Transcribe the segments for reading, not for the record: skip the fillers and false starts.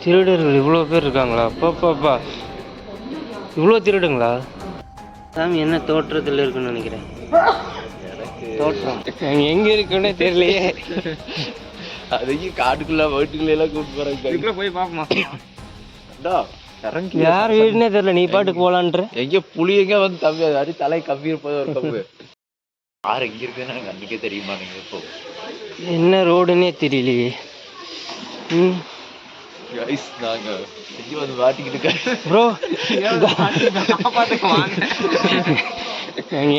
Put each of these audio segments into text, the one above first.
திருடர்கள் இவ்வளோ பேர் இருக்காங்களா? பாப்பாப்பா, இவ்வளோ திருடுங்களா? சாமி என்ன தோற்றத்தில் இருக்குன்னு நினைக்கிறேன். தோற்றம் எங்க இருக்குன்னே தெரியலையே. அதையும் காட்டுக்குள்ள வீட்டுக்குள்ள எல்லாம் கூப்பிட்டு போறாங்க. போய் பாப்போமா? யார் வீடுனே தெரியல, நீ பாட்டுக்கு போலான்ற. எங்க புளி எங்க வந்து தம்பி அது தலை கம்பி இருப்பது ஒரு கம்பு. யார் எங்க இருக்குன்னு எனக்கு அன்னைக்கே தெரியுமா? நீங்க இப்போ என்ன ரோடுன்னே தெரியலையே. நாங்க செஞ்சு வந்து மாட்டிக்கிட்டு ப்ரோ,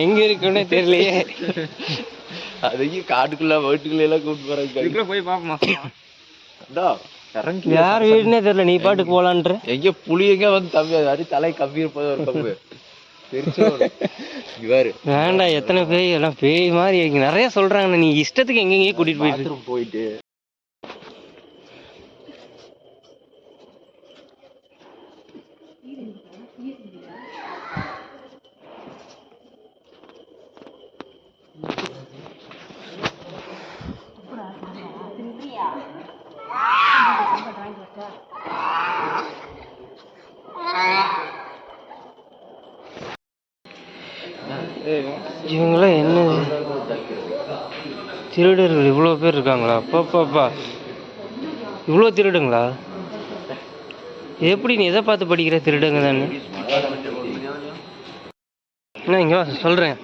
எங்க இருக்குன்னே தெரியலையே. அதையும் காட்டுக்குள்ள வீட்டுக்குள்ள எல்லாம் கூப்பிட்டு போறாங்க. போய் பாப்போமா? யார் வீடுனே தெரியல, நீ பாட்டுக்கு போலான்ற. எங்க புளி எங்க வந்து தம்பி அது தலை கம்பி இருப்பது ஒரு கம்பு. வேண்டாம், எத்தனை பேய் எல்லாம் பேய் மாதிரி நிறைய சொல்றாங்க. நீ இஷ்டத்துக்கு எங்கெங்கயே கூட்டிட்டு போயிட்டு இவங்களாம் என்ன திருடர்கள் இவ்வளோ பேர் இருக்காங்களா? பாப்பாப்பா, இவ்வளோ திருடுங்களா? எப்படி நீ எதை பார்த்து படிக்கிற திருடுங்க தானே? என்ன இங்கே சொல்கிறேன்.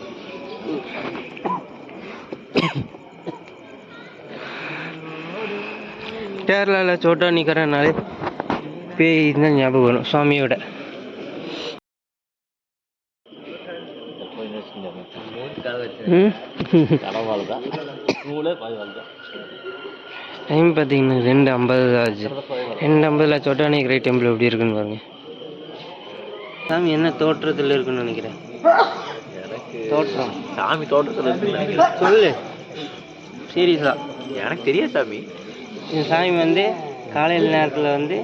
கேரளாவில் சோட்டா நிற்கிறனாலே பேய் தான் ஞாபகம் வரும் சாமியோட. டைம் பார்த்தீங்கன்னா 2:50 ஆச்சு. 2:50 சோட்டானி கிரேட் டெம்பிள் எப்படி இருக்குன்னு பாருங்க. சாமி என்ன தோற்றத்தில் இருக்குன்னு நினைக்கிறேன். தோற்றம் சாமி தோட்டத்தில் இருக்கு சொல்லு. சீரியஸா எனக்கு தெரியாது சாமி. இந்த சாமி வந்து காலையில் நேரத்தில் வந்து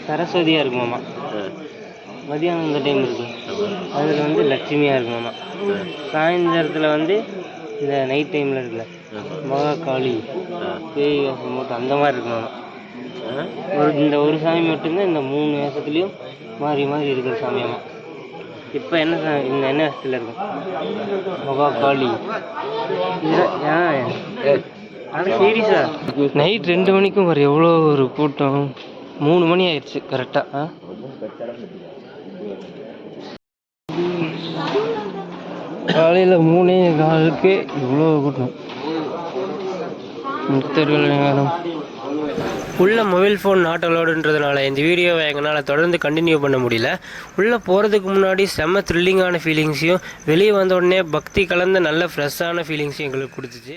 சரஸ்வதியாக இருக்குமாம்மா. மதியானம் இந்த டைம் இருக்கு, அதில் வந்து லட்சுமியாக இருக்குமாம்மா. சாயந்தரத்தில் வந்து இந்த நைட் டைமில் இருக்குல்ல மகாகாளி பேய் வேஷம் போட்டு அந்த மாதிரி இருக்குமாம்மா. இந்த ஒரு சாமி மட்டும்தான் இந்த 3 வேஷத்துலேயும் மாறி மாறி இருக்கிற சாமியாம்மா. இப்போ என்ன இந்த என்ன வேஷத்தில் இருக்கும்? மகாகாளி. ஆனால் சீரியஸா நைட் 2 மணிக்கும் வர எவ்வளோ ஒரு கூட்டம். 3 மணி ஆயிடுச்சு கரெக்டாக. காலையில் 3:15 இவ்வளோ கூட்டம். உள்ள மொபைல் ஃபோன் நாட் அலோடுன்றதுனால இந்த வீடியோவை எங்களால் தொடர்ந்து கண்டினியூ பண்ண முடியல. உள்ளே போகிறதுக்கு முன்னாடி செம்ம த்ரில்லிங்கான ஃபீலிங்ஸையும் வெளியே வந்த உடனே பக்தி கலந்த நல்ல ஃப்ரெஷ்ஷான ஃபீலிங்ஸையும் எங்களுக்கு கொடுத்துச்சு.